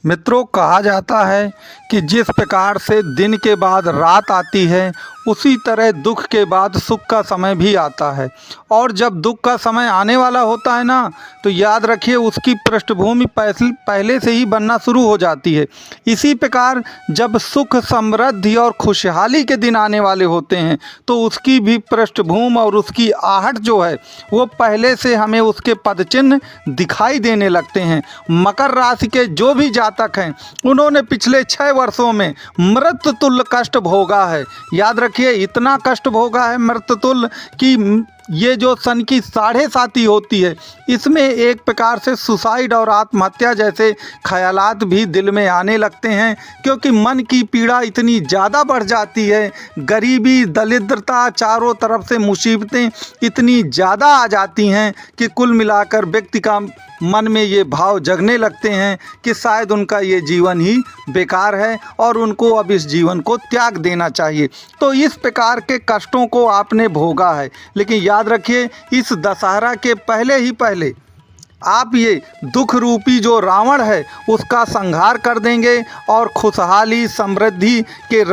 मित्रों, कहा जाता है कि जिस प्रकार से दिन के बाद रात आती है उसी तरह दुख के बाद सुख का समय भी आता है। और जब दुख का समय आने वाला होता है ना, तो याद रखिए उसकी पृष्ठभूमि पहले से ही बनना शुरू हो जाती है। इसी प्रकार जब सुख, समृद्धि और खुशहाली के दिन आने वाले होते हैं तो उसकी भी पृष्ठभूमि और उसकी आहट जो है वो पहले से हमें उसके पदचिन्ह दिखाई देने लगते हैं। मकर राशि के जो भी जातक हैं उन्होंने पिछले 6 वर्षों में मृत्यु तुल्य कष्ट भोगा है। याद रखिए, इतना कष्ट भोगा है मृत्यु तुल्य कि ये जो सन की 7.5 होती है इसमें एक प्रकार से सुसाइड और आत्महत्या जैसे ख्यालात भी दिल में आने लगते हैं, क्योंकि मन की पीड़ा इतनी ज़्यादा बढ़ जाती है। गरीबी, दरिद्रता, चारों तरफ से मुसीबतें इतनी ज़्यादा आ जाती हैं कि कुल मिलाकर व्यक्ति का मन में ये भाव जगने लगते हैं कि शायद उनका ये जीवन ही बेकार है और उनको अब इस जीवन को त्याग देना चाहिए। तो इस प्रकार के कष्टों को आपने भोगा है, लेकिन याद रखिए इस दशहरा के पहले ही पहले आप ये दुख रूपी जो रावण है उसका संहार कर देंगे और खुशहाली, समृद्धि के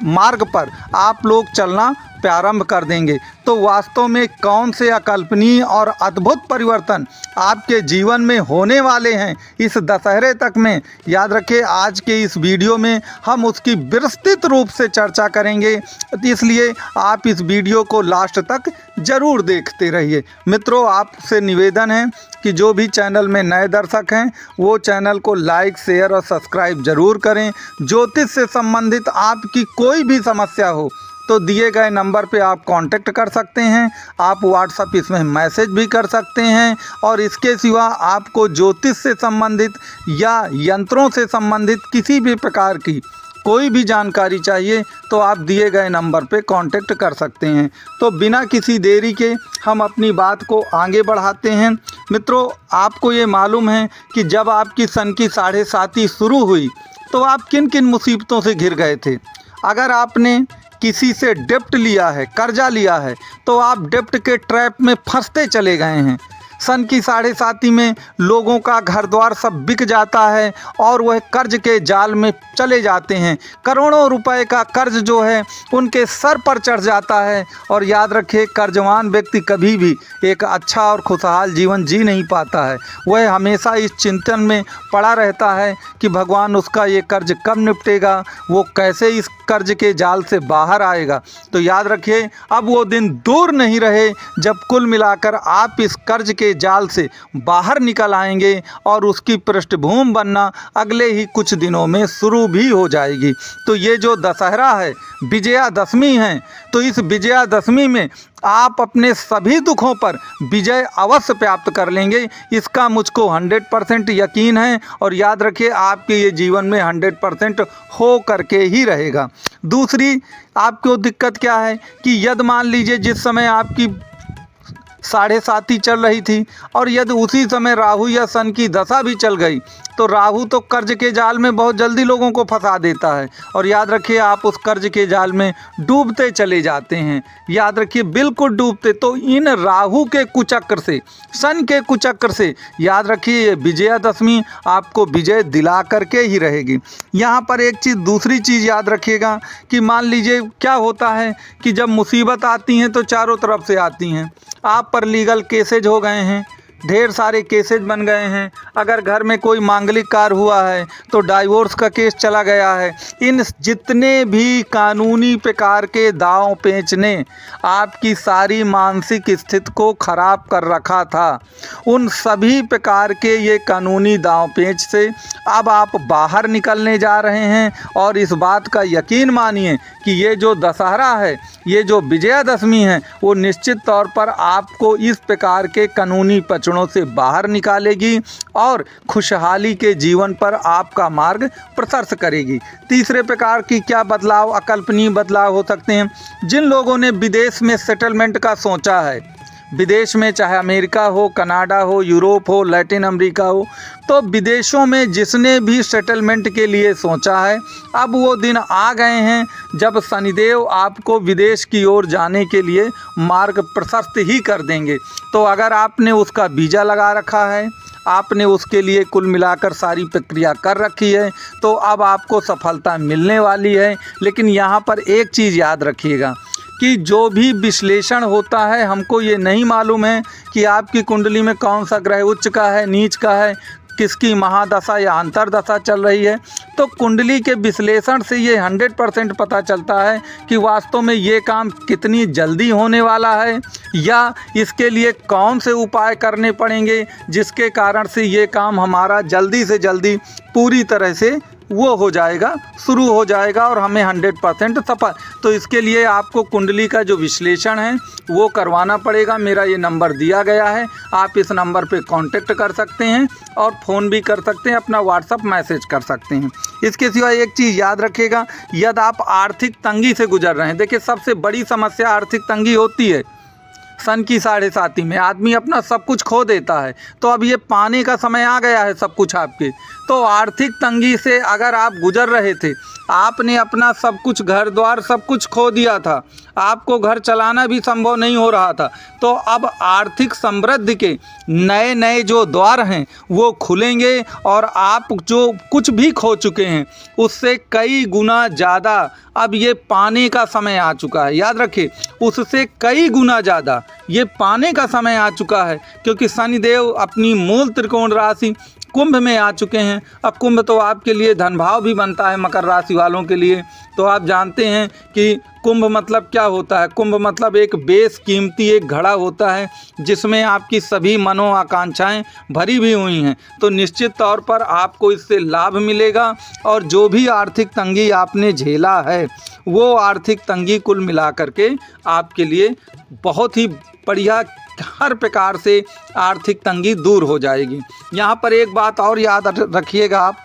मार्ग पर आप लोग चलना प्रारंभ कर देंगे। तो वास्तव में कौन से अकल्पनीय और अद्भुत परिवर्तन आपके जीवन में होने वाले हैं इस दशहरे तक में, याद रखिए आज के इस वीडियो में हम उसकी विस्तृत रूप से चर्चा करेंगे, इसलिए आप इस वीडियो को लास्ट तक ज़रूर देखते रहिए। मित्रों, आपसे निवेदन है कि जो भी चैनल में नए दर्शक हैं वो चैनल को लाइक, शेयर और सब्सक्राइब ज़रूर करें। ज्योतिष से संबंधित आपकी कोई भी समस्या हो तो दिए गए नंबर पे आप कांटेक्ट कर सकते हैं। आप व्हाट्सएप इसमें मैसेज भी कर सकते हैं। और इसके सिवा आपको ज्योतिष से संबंधित या यंत्रों से संबंधित किसी भी प्रकार की कोई भी जानकारी चाहिए तो आप दिए गए नंबर पे कांटेक्ट कर सकते हैं। तो बिना किसी देरी के हम अपनी बात को आगे बढ़ाते हैं। मित्रों, आपको ये मालूम है कि जब आपकी सन की 7.5 शुरू हुई तो आप किन किन मुसीबतों से घिर गए थे। अगर आपने किसी से डेप्ट लिया है, कर्जा लिया है, तो आप डेप्ट के ट्रैप में फंसते चले गए हैं। सन की 7.5 में लोगों का घर द्वार सब बिक जाता है और वह कर्ज के जाल में चले जाते हैं। करोड़ों रुपए का कर्ज जो है उनके सर पर चढ़ जाता है। और याद रखिए, कर्जवान व्यक्ति कभी भी एक अच्छा और खुशहाल जीवन जी नहीं पाता है। वह हमेशा इस चिंतन में पड़ा रहता है कि भगवान उसका ये कर्ज कब निपटेगा, वो कैसे इस कर्ज के जाल से बाहर आएगा। तो याद रखिए, अब वो दिन दूर नहीं रहे जब कुल मिलाकर आप इस कर्ज के जाल से बाहर निकल आएंगे और उसकी पृष्ठभूमि बनना अगले ही कुछ दिनों में शुरू भी हो जाएगी। तो ये जो दशहरा है, विजयादशमी है, तो इस विजयादशमी में आप अपने सभी दुखों पर विजय अवश्य प्राप्त कर लेंगे, इसका मुझको 100% यकीन है। और याद रखिए, आपके ये जीवन में 100% हो करके ही रहेगा। दूसरी आपको दिक्कत क्या है कि यदि मान लीजिए जिस समय आपकी 7.5 चल रही थी और यदि उसी समय राहु या सन की दशा भी चल गई तो राहु तो कर्ज के जाल में बहुत जल्दी लोगों को फंसा देता है और याद रखिए आप उस कर्ज के जाल में डूबते चले जाते हैं। याद रखिए, बिल्कुल डूबते। तो इन राहु के कुचक्र से, सन के कुचक्र से याद रखिए ये विजयादशमी आपको विजय दिला करके ही रहेगी। यहाँ पर एक चीज़, दूसरी चीज़ याद रखिएगा कि मान लीजिए क्या होता है कि जब मुसीबत आती हैं तो चारों तरफ से आती हैं। आप पर लीगल केसेज हो गए हैं, ढेर सारे केसेज बन गए हैं। अगर घर में कोई मांगलिक कार्य हुआ है तो डाइवोर्स का केस चला गया है। इन जितने भी कानूनी प्रकार के दांव पेच ने आपकी सारी मानसिक स्थिति को खराब कर रखा था, उन सभी प्रकार के ये कानूनी दांव पेच से अब आप बाहर निकलने जा रहे हैं। और इस बात का यकीन मानिए कि ये जो दशहरा है, ये जो विजयादशमी है, वो निश्चित तौर पर आपको इस प्रकार के कानूनी पचड़ों से बाहर निकालेगी और खुशहाली के जीवन पर आपका मार्ग प्रशस्त करेगी। तीसरे प्रकार की क्या बदलाव, अकल्पनीय बदलाव हो सकते हैं। जिन लोगों ने विदेश में सेटलमेंट का सोचा है, विदेश में चाहे अमेरिका हो, कनाडा हो, यूरोप हो, लैटिन अमेरिका हो, तो विदेशों में जिसने भी सेटलमेंट के लिए सोचा है, अब वो दिन आ गए हैं जब शनिदेव आपको विदेश की ओर जाने के लिए मार्ग प्रशस्त ही कर देंगे। तो अगर आपने उसका वीज़ा लगा रखा है, आपने उसके लिए कुल मिलाकर सारी प्रक्रिया कर रखी है, तो अब आपको सफलता मिलने वाली है। लेकिन यहाँ पर एक चीज़ याद रखिएगा कि जो भी विश्लेषण होता है, हमको ये नहीं मालूम है कि आपकी कुंडली में कौन सा ग्रह उच्च का है, नीच का है, किसकी महादशा या अंतरदशा चल रही है। तो कुंडली के विश्लेषण से ये 100% पता चलता है कि वास्तव में ये काम कितनी जल्दी होने वाला है, या इसके लिए कौन से उपाय करने पड़ेंगे जिसके कारण से ये काम हमारा जल्दी से जल्दी पूरी तरह से वो हो जाएगा, शुरू हो जाएगा और हमें 100% सफल। तो इसके लिए आपको कुंडली का जो विश्लेषण है वो करवाना पड़ेगा। मेरा ये नंबर दिया गया है, आप इस नंबर पे कांटेक्ट कर सकते हैं और फ़ोन भी कर सकते हैं, अपना व्हाट्सअप मैसेज कर सकते हैं। इसके सिवा एक चीज़ याद रखिएगा, यदि आप आर्थिक तंगी से गुजर रहे हैं, देखिए सबसे बड़ी समस्या आर्थिक तंगी होती है। सन की 7.5 में आदमी अपना सब कुछ खो देता है, तो अब ये पाने का समय आ गया है सब कुछ आपके। तो आर्थिक तंगी से अगर आप गुजर रहे थे, आपने अपना सब कुछ, घर द्वार सब कुछ खो दिया था, आपको घर चलाना भी संभव नहीं हो रहा था, तो अब आर्थिक समृद्धि के नए नए जो द्वार हैं वो खुलेंगे और आप जो कुछ भी खो चुके हैं उससे कई गुना ज़्यादा अब ये पाने का समय आ चुका है। याद रखिए, उससे कई गुना ज़्यादा ये पाने का समय आ चुका है, क्योंकि शनिदेव अपनी मूल त्रिकोण राशि कुंभ में आ चुके हैं। अब कुंभ तो आपके लिए धन भाव भी बनता है मकर राशि वालों के लिए। तो आप जानते हैं कि कुंभ मतलब क्या होता है। कुंभ मतलब एक बेशकीमती एक घड़ा होता है जिसमें आपकी सभी मनोआकांक्षाएं भरी भी हुई हैं। तो निश्चित तौर पर आपको इससे लाभ मिलेगा और जो भी आर्थिक तंगी आपने झेला है वो आर्थिक तंगी कुल मिलाकर के आपके लिए बहुत ही बढ़िया, हर प्रकार से आर्थिक तंगी दूर हो जाएगी। यहाँ पर एक बात और याद रखिएगा आप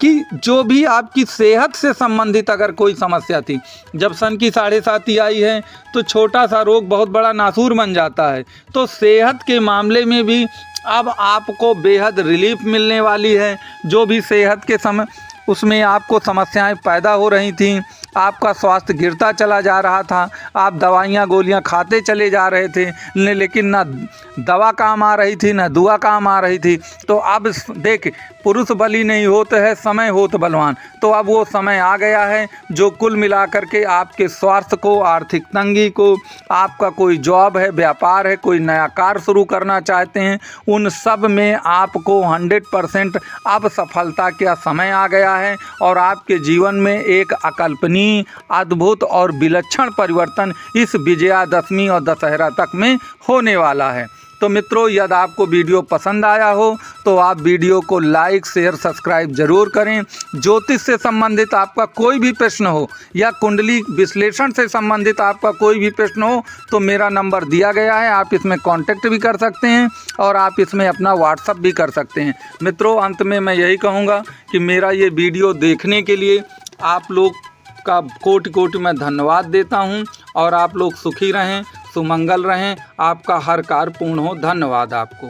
कि जो भी आपकी सेहत से संबंधित अगर कोई समस्या थी, जब सन की 7.5 आई है तो छोटा सा रोग बहुत बड़ा नासूर बन जाता है। तो सेहत के मामले में भी अब आपको बेहद रिलीफ मिलने वाली है। जो भी सेहत के समय उसमें आपको समस्याएं पैदा हो रही थीं, आपका स्वास्थ्य गिरता चला जा रहा था, आप दवाइयाँ गोलियाँ खाते चले जा रहे थे, लेकिन ना दवा काम आ रही थी ना दुआ काम आ रही थी। तो अब देख, पुरुष बली नहीं होते है, समय होत बलवान। तो अब वो समय आ गया है जो कुल मिलाकर के आपके स्वास्थ्य को, आर्थिक तंगी को, आपका कोई जॉब है, व्यापार है, कोई नया कार्य शुरू करना चाहते हैं, उन सब में आपको 100% अब सफलता का समय आ गया है और आपके जीवन में एक अकल्पनीय, अद्भुत और विलक्षण परिवर्तन इस विजयादशमी और दशहरा तक में होने वाला है। तो मित्रों, यदि आपको वीडियो पसंद आया हो तो आप वीडियो को लाइक, शेयर, सब्सक्राइब जरूर करें। ज्योतिष से संबंधित आपका कोई भी प्रश्न हो या कुंडली विश्लेषण से संबंधित आपका कोई भी प्रश्न हो तो मेरा नंबर दिया गया है, आप इसमें कांटेक्ट भी कर सकते हैं और आप इसमें अपना व्हाट्सअप भी कर सकते हैं। मित्रों, अंत में मैं यही कहूँगा कि मेरा ये वीडियो देखने के लिए आप लोग का कोटि कोटि मैं धन्यवाद देता हूं और आप लोग सुखी रहें, सुमंगल रहें, आपका हर कार्य पूर्ण हो। धन्यवाद आपको।